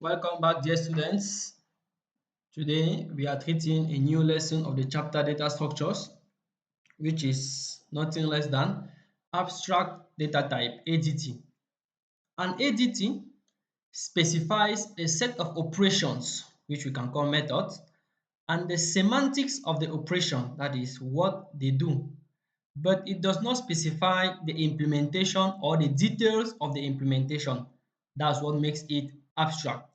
Welcome back, dear students. Today we are treating a new lesson of the chapter data structures, which is nothing less than abstract data type ADT. An ADT specifies a set of operations, which we can call methods, and the semantics of the operation, that is what they do, but it does not specify the implementation or the details of the implementation. That's what makes it abstract.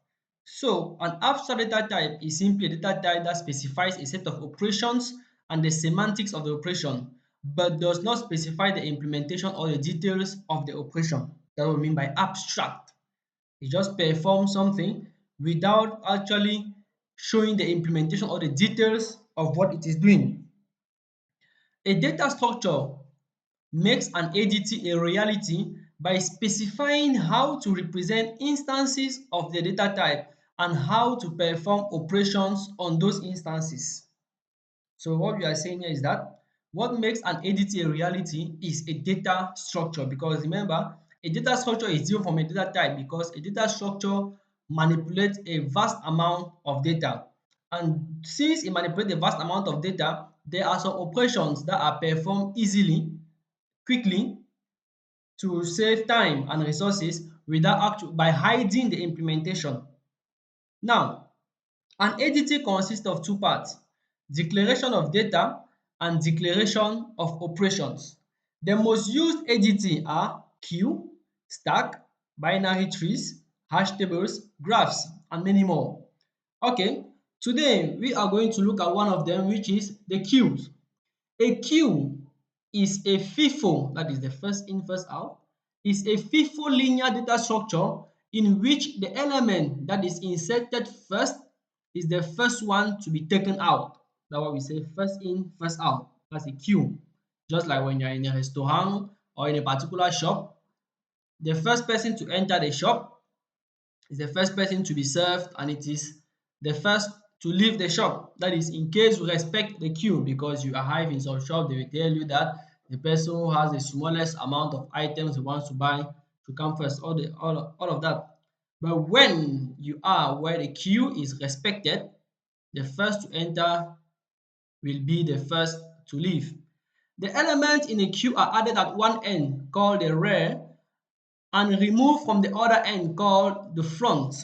So an abstract data type is simply a data type that specifies a set of operations and the semantics of the operation, but does not specify the implementation or the details of the operation. That's what we mean by abstract. It just performs something without actually showing the implementation or the details of what it is doing. A data structure makes an ADT a reality by specifying how to represent instances of the data type and how to perform operations on those instances. So what we are saying here is that what makes an ADT a reality is a data structure, because remember, a data structure is different from a data type because a data structure manipulates a vast amount of data. And since it manipulates a vast amount of data, there are some operations that are performed easily, quickly, to save time and resources by hiding the implementation. Now, an ADT consists of two parts: declaration of data and declaration of operations. The most used ADT are queue, stack, binary trees, hash tables, graphs, and many more. Okay, today we are going to look at one of them, which is the queues. A queue is a FIFO, that is the first in, first out, is a FIFO linear data structure in which the element that is inserted first is the first one to be taken out. That's why we say first in, first out. That's a queue. Just like when you're in a restaurant or in a particular shop, the first person to enter the shop is the first person to be served, and it is the first to leave the shop. That is in case you respect the queue, because you arrive in some shop, they will tell you that the person who has the smallest amount of items he wants to buy to come first, all of that. But when you are where the queue is respected, the first to enter will be the first to leave. The elements in a queue are added at one end called the rear and removed from the other end called the front.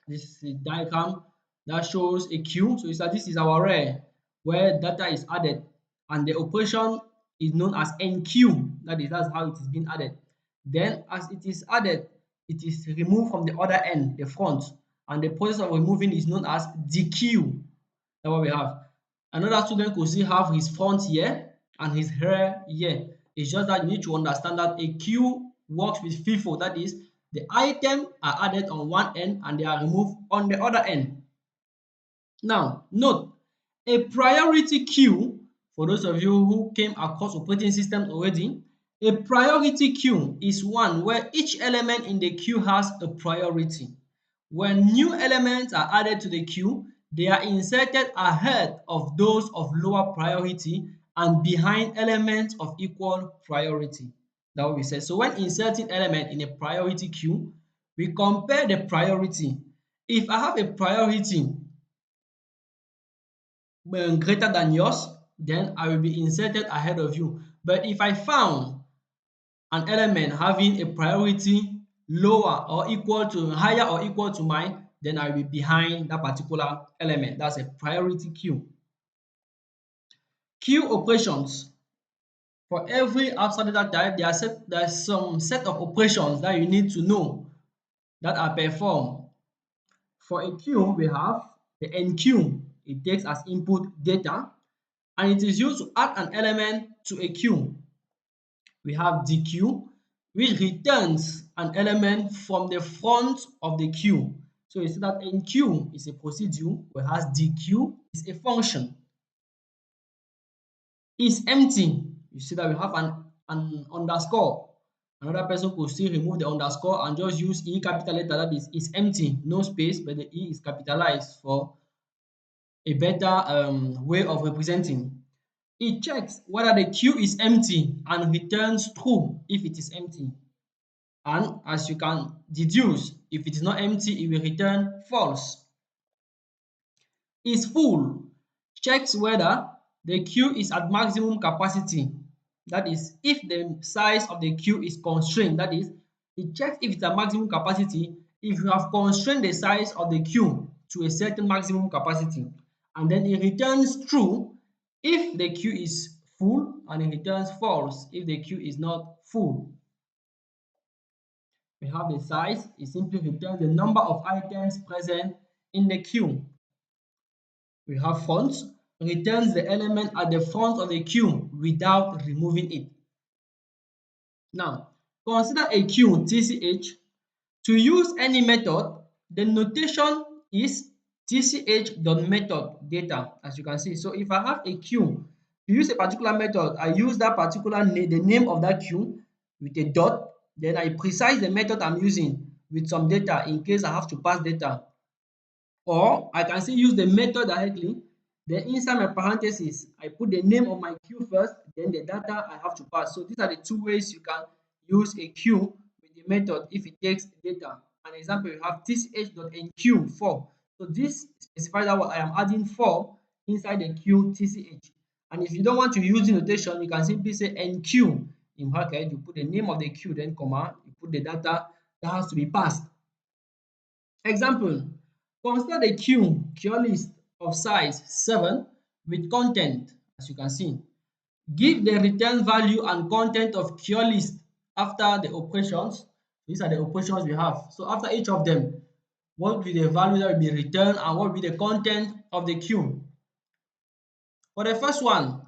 This is a diagram that shows a queue. So it's like this is our rear where data is added, and the operation is known as enqueue. That's how it is being added. Then as it is added, it is removed from the other end, the front, and the process of removing is known as dequeue. That's what we have. Another student could still have his front here and his rear here. It's just that you need to understand that a queue works with FIFO. That is, the items are added on one end and they are removed on the other end. Now, note, a priority queue, for those of you who came across operating systems already, a priority queue is one where each element in the queue has a priority. When new elements are added to the queue, they are inserted ahead of those of lower priority and behind elements of equal priority. That's what we said. So when inserting element in a priority queue, we compare the priority. If I have a priority greater than yours, then I will be inserted ahead of you. But if I found an element having a priority lower or equal to higher or equal to mine, then I will be behind that particular element. That's a priority queue. Queue operations. For every abstract data type, there's some set of operations that you need to know that are performed. For a queue, we have the enqueue. It takes as input data and it is used to add an element to a queue. We have dequeue, which returns an element from the front of the queue. So you see that enqueue is a procedure, whereas dequeue is a function. Is empty, you see that we have an underscore. Another person could still remove the underscore and just use E capital letter, that is empty, no space, but the E is capitalized for a better way of representing. It checks whether the queue is empty and returns true if it is empty. And as you can deduce, if it is not empty, it will return false. Is full checks whether the queue is at maximum capacity. That is, if the size of the queue is constrained, that is, it checks if it's at maximum capacity if you have constrained the size of the queue to a certain maximum capacity. And then it returns true if the queue is full, and it returns false if the queue is not full. We have the size, it simply returns the number of items present in the queue. We have front, returns the element at the front of the queue without removing it. Now, consider a queue TCH. To use any method, the notation is tch.method data, as you can see. So if I have a queue, to use a particular method, I use that particular the name of that queue with a dot, then I precise the method I'm using with some data in case I have to pass data. Or I can still use the method directly. Then inside my parentheses, I put the name of my queue first, then the data I have to pass. So these are the two ways you can use a queue with the method if it takes data. An example, you have tch.enqueue 4. So this specifies that I am adding 4 inside the queue tch. And if you don't want to use the notation, you can simply say enqueue in bracket. You put the name of the queue, then comma, you put the data that has to be passed. Example, consider the queue list of size 7 with content, as you can see. Give the return value and content of queue list after the operations. These are the operations we have. So after each of them, what will be the value that will be returned and what will be the content of the queue? For the first one,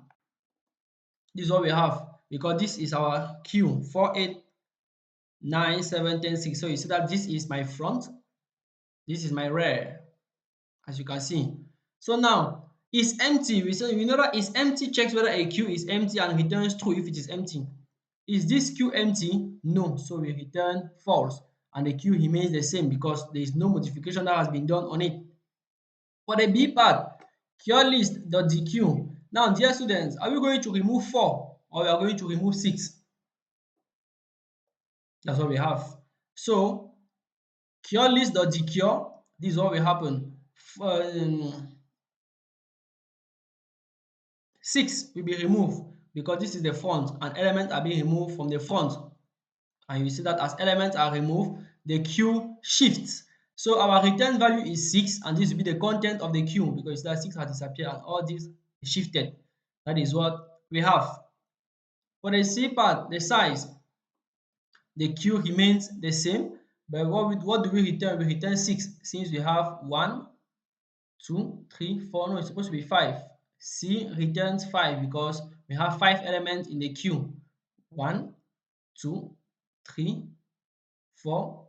this is what we have because this is our queue 4, 8, 9, 7, 10, 6. So you see that this is my front, this is my rear, as you can see. So now is empty. We know that is empty checks whether a queue is empty and returns true if it is empty. Is this queue empty? No. So we return false and the queue remains the same because there is no modification that has been done on it. For the B part, QList.DQ. Now, dear students, are we going to remove 4 or we are going to remove 6? That's what we have. So, QList.DQ, this is what will happen. 6 will be removed because this is the front and elements are being removed from the front. And you see that as elements are removed, the queue shifts. So our return value is 6 and this will be the content of the queue because that 6 has disappeared and all this is shifted. That is what we have. For the C part, the size, the queue remains the same. But what do we return? We return 6 since we have 1, 2, 3, 4. No, it's supposed to be 5. C returns 5 because we have 5 elements in the queue. 1, 2, 3, 4,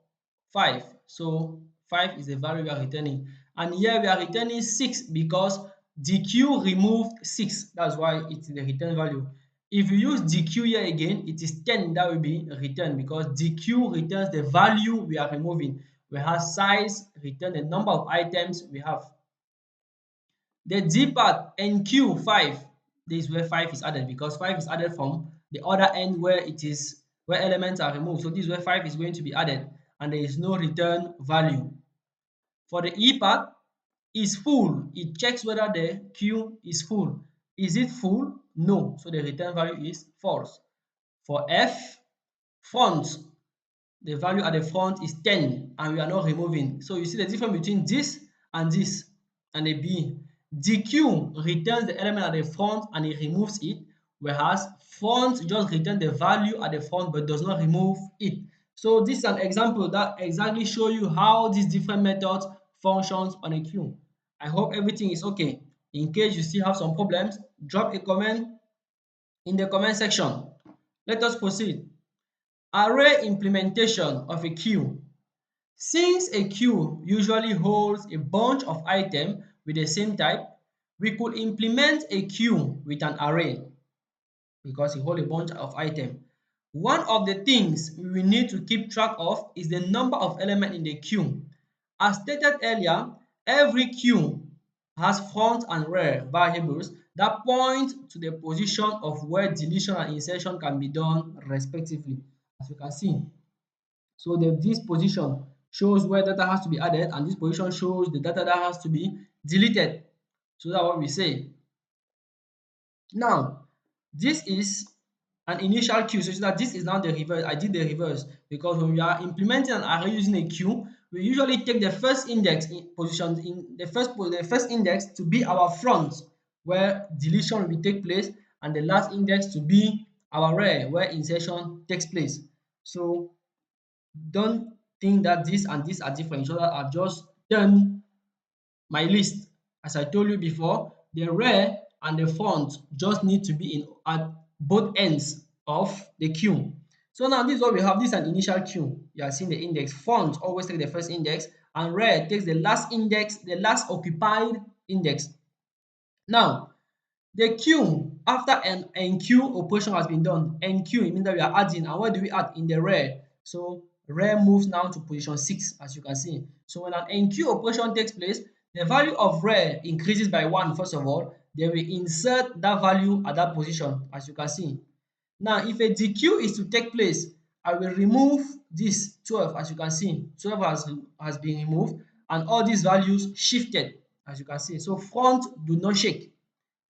5. So 5 is the value we are returning. And here we are returning 6 because the queue removed 6. That's why it's the return value. If you use DQ here again, it is 10 that will be returned because DQ returns the value we are removing, whereas size returns the number of items we have. The D part, NQ 5, this is where 5 is added because 5 is added from the other end where elements are removed. So this is where 5 is going to be added and there is no return value. For the E part, is full. It checks whether the queue is full. Is it full? No. So the return value is false. For F, front, the value at the front is 10 and we are not removing. So you see the difference between this and the B. DQ returns the element at the front and it removes it, whereas front just returns the value at the front but does not remove it. So this is an example that exactly show you how these different methods functions on a queue. I hope everything is okay. In case you still have some problems, drop a comment in the comment section. Let us proceed. Array implementation of a queue. Since a queue usually holds a bunch of items with the same type, we could implement a queue with an array because it holds a bunch of items. One of the things we will need to keep track of is the number of elements in the queue. As stated earlier, every queue has front and rear variables that point to the position of where deletion and insertion can be done respectively, as you can see. So this position shows where data has to be added, and this position shows the data that has to be deleted. So that's what we say. Now, this is an initial queue, so that this is now the reverse. I did the reverse because when we are implementing an array using a queue, we usually take the first index in position in the first index to be our front, where deletion will take place, and the last index to be our rear, where insertion takes place. So don't think that this and this are different. So that I've just done my list. As I told you before, the rear and the front just need to be in at both ends of the queue. So now this is what we have. This is an initial queue. You are seeing the index. Front always take the first index, and rear takes the last index, the last occupied index. Now, the queue after an enqueue operation has been done. Enqueue, it means that we are adding, and where do we add? In the rear. So rear moves now to position 6, as you can see. So when an enqueue operation takes place, the value of rear increases by 1 first of all. Then we insert that value at that position, as you can see. Now, if a dequeue is to take place, I will remove this 12, as you can see. 12 has been removed, and all these values shifted, as you can see. So front do not shake.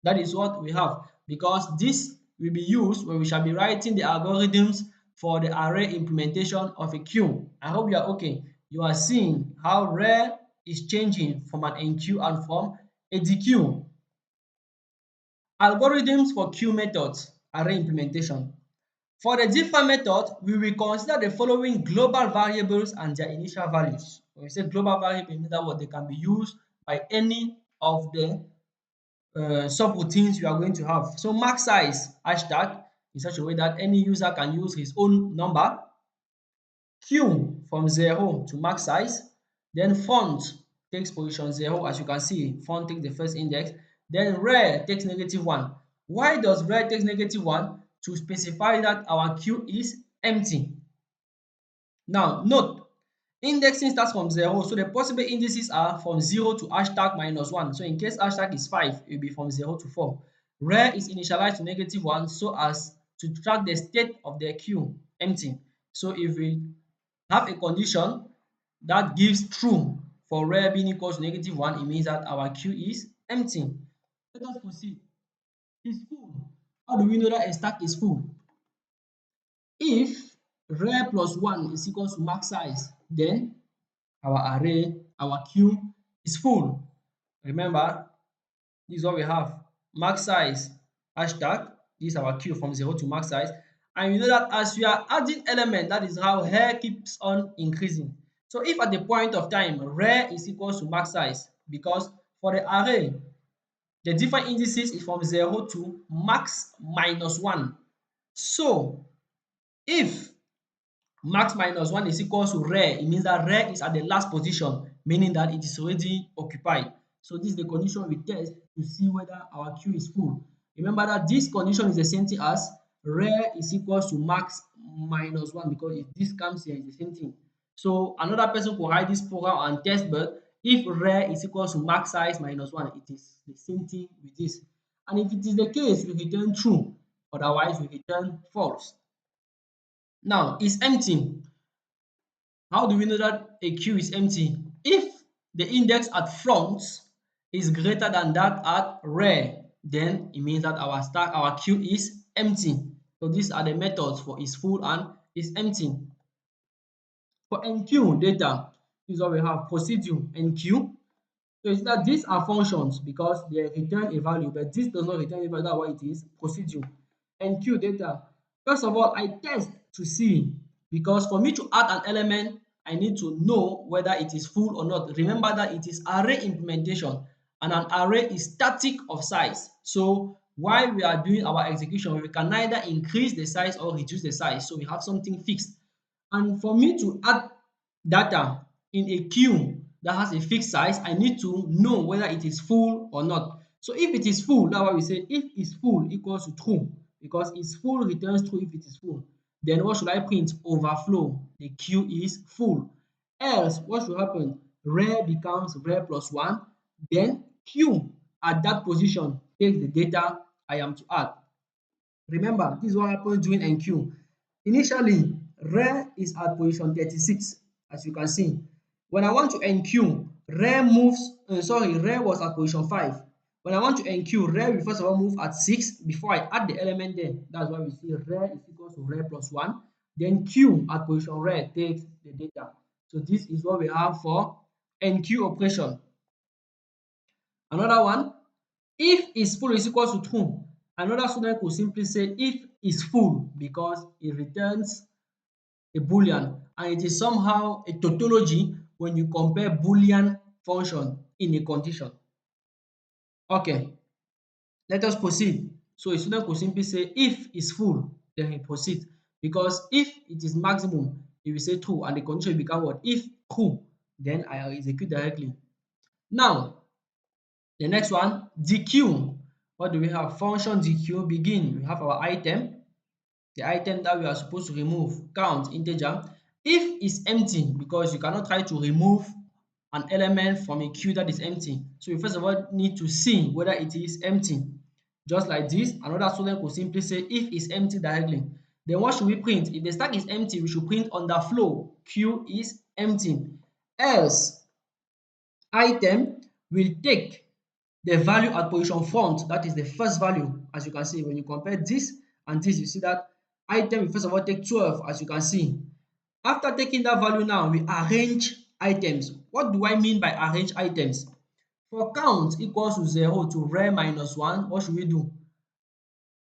That is what we have, because this will be used when we shall be writing the algorithms for the array implementation of a queue. I hope you are okay. You are seeing how rear is changing from an enqueue and from a dequeue. Algorithms for queue methods, array implementation. For the different method, we will consider the following global variables and their initial values. When we say global variable, it means that what they can be used by any of the subroutines you are going to have. So max size hashtag in such a way that any user can use his own number. Queue from 0 to max size. Then font takes position 0, as you can see. Font takes the first index. Then rear takes -1. Why does rear takes -1? To specify that our queue is empty. Now note, indexing starts from 0, so the possible indices are from 0 to hashtag -1. So in case hashtag is 5, it will be from 0 to 4. Rear is initialized to -1 so as to track the state of the queue empty. So if we have a condition that gives true for rear being equals to -1, it means that our queue is empty. Let us proceed. It's full. How do we know that a stack is full? If rear plus 1 is equals to max size, then our array, our queue is full. Remember, this is what we have. Max size hashtag, this is our queue from 0 to max size. And you know that as you are adding element, that is how rear keeps on increasing. So if at the point of time rear is equals to max size, because for the array, the different indices is from 0 to max -1. So if max -1 is equals to rear, it means that rear is at the last position, meaning that it is already occupied. So this is the condition we test to see whether our queue is full. Remember that this condition is the same thing as rear is equals to max -1, because if this comes here, it's the same thing. So another person could write this program and test, but if rear is equals to max size -1, it is the same thing with this. And if it is the case, we return true. Otherwise, we return false. Now, it's empty. How do we know that a queue is empty? If the index at front is greater than that at rear, then it means that our queue is empty. So these are the methods for is full and is empty. For enqueue data, this is what we have: procedure, enqueue. So it's that these are functions because they return a value, but this does not return a value. That's why it is procedure. Enqueue data. First of all, I test to see, because for me to add an element, I need to know whether it is full or not. Remember that it is array implementation, and an array is static of size. So while we are doing our execution, we can neither increase the size or reduce the size. So we have something fixed. And for me to add data in a queue that has a fixed size, I need to know whether it is full or not. So if it is full, that's why we say if is full equals to true, because is full returns true if it is full. Then what should I print? Overflow. The queue is full. Else, what should happen? Rear becomes rear plus 1. Then queue at that position takes the data I am to add. Remember, this is what happens during enqueue. Initially, Rare is at position 36, as you can see. When I want to enqueue, rare moves, rare was at position 5. When I want to enqueue, rare will first of all move at 6 before I add the element there. That's why we see rare is equal to rare plus 1. Then queue at position rare takes the data. So this is what we have for enqueue operation. Another one, if is full is equal to true. Another student could simply say if is full because it returns a boolean and it is somehow a tautology when you compare boolean function in a condition. Okay, let us proceed. So a student could simply say if is full, then he proceed, because if it is maximum, he will say true and the condition will become what? If true, then I execute directly. Now, the next one, dequeue. What do we have? Function dequeue begin. We have our item, the item that we are supposed to remove, count integer. If is empty, because you cannot try to remove an element from a queue that is empty. So you first of all need to see whether it is empty. Just like this, another student could simply say if is empty directly. Then what should we print? If the stack is empty, we should print underflow, queue is empty. Else, item will take the value at position front, that is the first value. As you can see, when you compare this and this, you see that item will first of all take 12, as you can see. After taking that value now, we arrange items. What do I mean by arrange items? For count equals to 0 to rare minus 1, what should we do?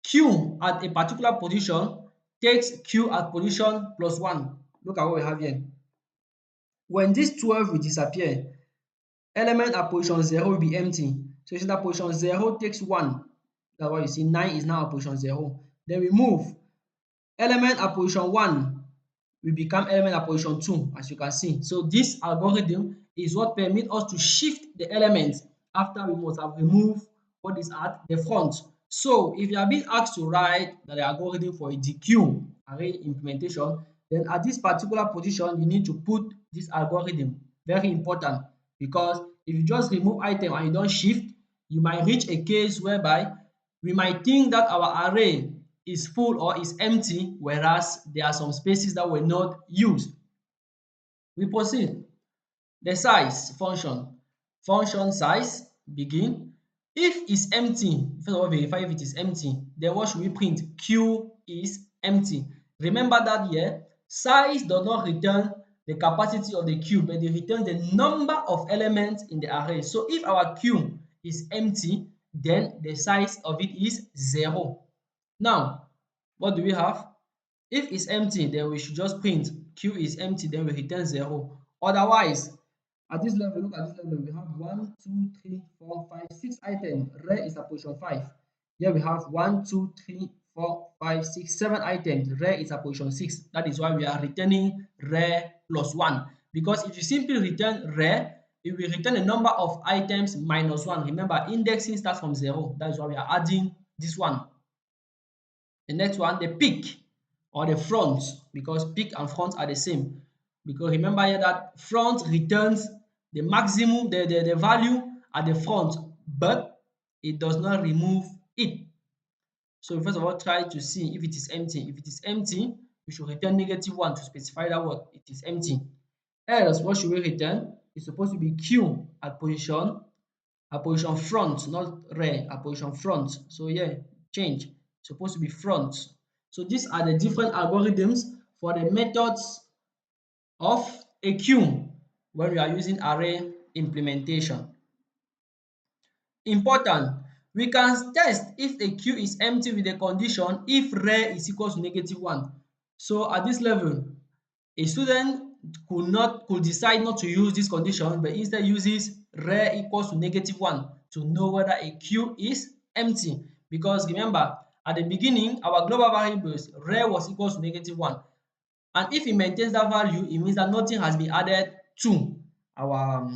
Q at a particular position takes Q at position plus 1. Look at what we have here. When this 12 will disappear, element at position 0 will be empty. So you see that position 0 takes 1. That's why you see 9 is now at position 0. Then we move. Element at position 1 will become element at position 2, as you can see. So this algorithm is what permits us to shift the elements after we must have removed what is at the front. So if you are being asked to write the algorithm for a dequeue array implementation, then at this particular position, you need to put this algorithm. Very important, because if you just remove item and you don't shift, you might reach a case whereby we might think that our array is full or is empty, whereas there are some spaces that were not used. We proceed. The size function. Function size begin. If is empty, first of all verify if it is empty. Then what should we print? Q is empty. Remember that here, size does not return the capacity of the queue, but it returns the number of elements in the array. So if our queue is empty, then the size of it is 0. Now, what do we have? If it's empty, then we should just print Q is empty, then we return 0. Otherwise, at this level, look at this level, we have 1, 2, 3, 4, 5, 6 items. Rare is at position 5. Here we have 1, 2, 3, 4, 5, 6, 7 items. Rare is at position 6. That is why we are returning rare plus 1. Because if you simply return rare, it will return a number of items minus 1. Remember, indexing starts from 0. That is why we are adding this one. The next one, the peak or the front, because peak and front are the same. Because remember here that front returns the maximum, the value at the front, but it does not remove it. So first of all, try to see if it is empty. If it is empty, we should return -1 to specify that what it is empty. Else, what should we return? It's supposed to be Q at position front, not rare, at position front. So yeah, change. It's supposed to be front. So these are the different algorithms for the methods of a queue when we are using array implementation. Important, we can test if a queue is empty with a condition if rare is equal to -1. So at this level, a student could decide not to use this condition, but instead uses rare equals to -1 to know whether a queue is empty. Because remember, at the beginning, our global variables rare was equals to -1. And if it maintains that value, it means that nothing has been added to our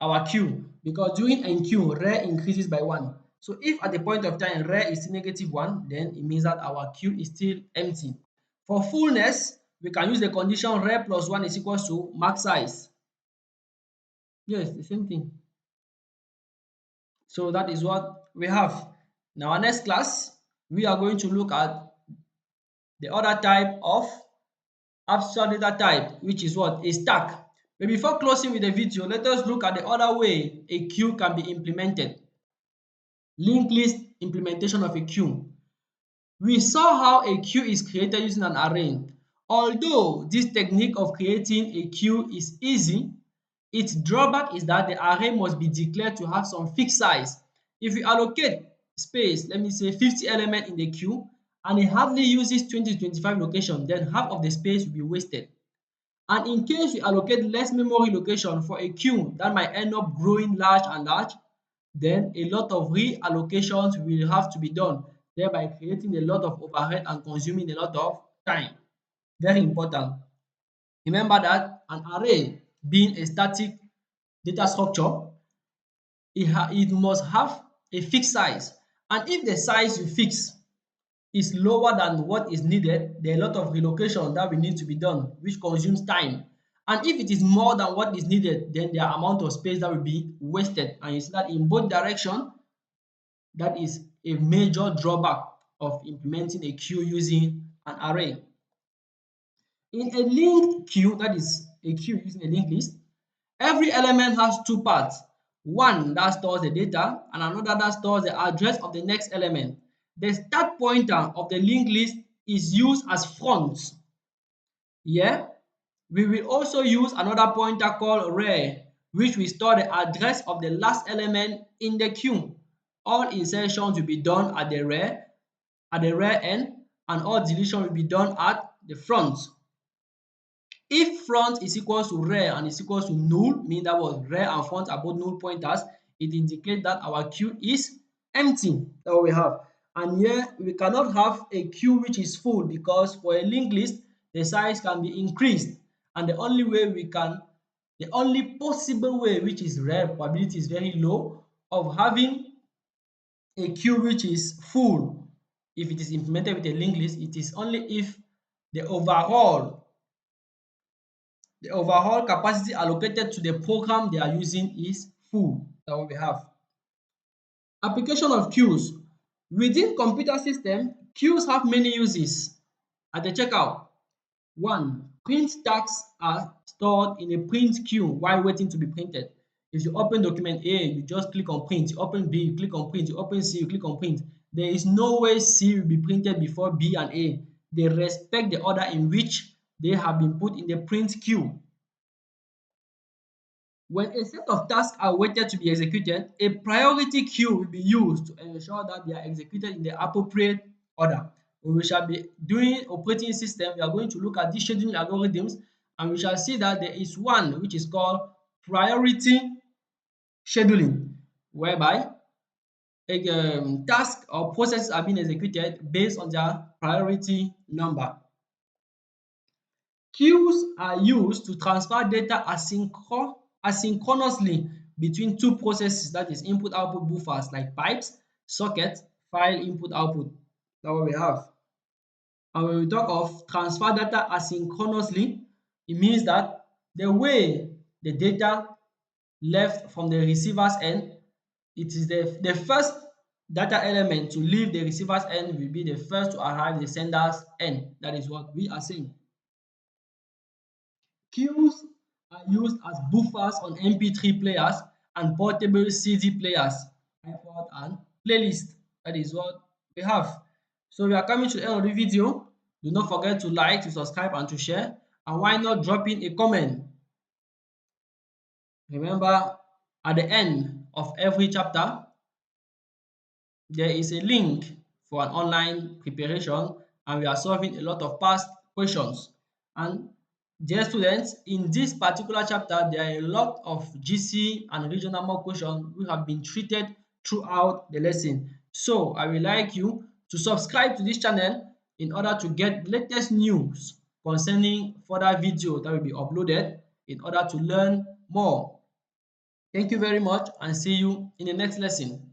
our queue, because during enqueue, rare increases by 1. So if at the point of time rare is -1, then it means that our queue is still empty. For fullness, we can use the condition rare plus 1 is equals to max size. Yes, the same thing. So that is what we have. Now, our next class, we are going to look at the other type of abstract data type, which is what? A stack. But before closing with the video, let us look at the other way a queue can be implemented. Linked list implementation of a queue. We saw how a queue is created using an array. Although this technique of creating a queue is easy, its drawback is that the array must be declared to have some fixed size. If we allocate space, let me say 50 elements in the queue, and it hardly uses 20 to 25 location, then half of the space will be wasted. And in case we allocate less memory location for a queue that might end up growing large and large, then a lot of reallocations will have to be done, thereby creating a lot of overhead and consuming a lot of time. Very important. Remember that an array being a static data structure, it must have a fixed size. And if the size you fix is lower than what is needed, there are a lot of relocation that will need to be done, which consumes time. And if it is more than what is needed, then the amount of space that will be wasted. And you see that in both directions, that is a major drawback of implementing a queue using an array. In a linked queue, that is a queue using a linked list, every element has two parts. One that stores the data and another that stores the address of the next element. The start pointer of the linked list is used as front. Yeah, we will also use another pointer called rear, which will store the address of the last element in the queue. All insertions will be done at the rear end, and all deletion will be done at the front. If front is equals to rear and is equals to null, meaning that was rear and front are both null pointers, it indicates that our queue is empty. That's what we have. And here we cannot have a queue which is full, because for a linked list, the size can be increased. And the only possible way, which is rare, probability is very low, of having a queue which is full, if it is implemented with a linked list, it is only if the overall capacity allocated to the program they are using is full. That's what we have. Application of queues. Within computer system, queues have many uses. At the checkout, 1. Print tasks are stored in a print queue while waiting to be printed. If you open document A, you just click on print. You open B, you click on print. You open C, you click on print. There is no way C will be printed before B and A. They respect the order in which they have been put in the print queue. When a set of tasks are waited to be executed, a priority queue will be used to ensure that they are executed in the appropriate order. When we shall be doing operating system, we are going to look at these scheduling algorithms, and we shall see that there is one which is called priority scheduling, whereby a task or processes are being executed based on their priority number. Queues are used to transfer data asynchronously between two processes, that is input-output buffers like pipes, sockets, file input-output. That's what we have. And when we talk of transfer data asynchronously, it means that the way the data left from the receiver's end, it is the first data element to leave the receiver's end will be the first to arrive the sender's end. That is what we are saying. Queues are used as buffers on MP3 players and portable CD players, iPod and playlist. That is what we have. So we are coming to the end of the video. Do not forget to like, to subscribe, and to share. And why not drop in a comment? Remember, at the end of every chapter, there is a link for an online preparation, and we are solving a lot of past questions. And dear students, in this particular chapter, there are a lot of GC and regional mock questions which have been treated throughout the lesson. So I would like you to subscribe to this channel in order to get latest news concerning further videos that will be uploaded in order to learn more. Thank you very much, and see you in the next lesson.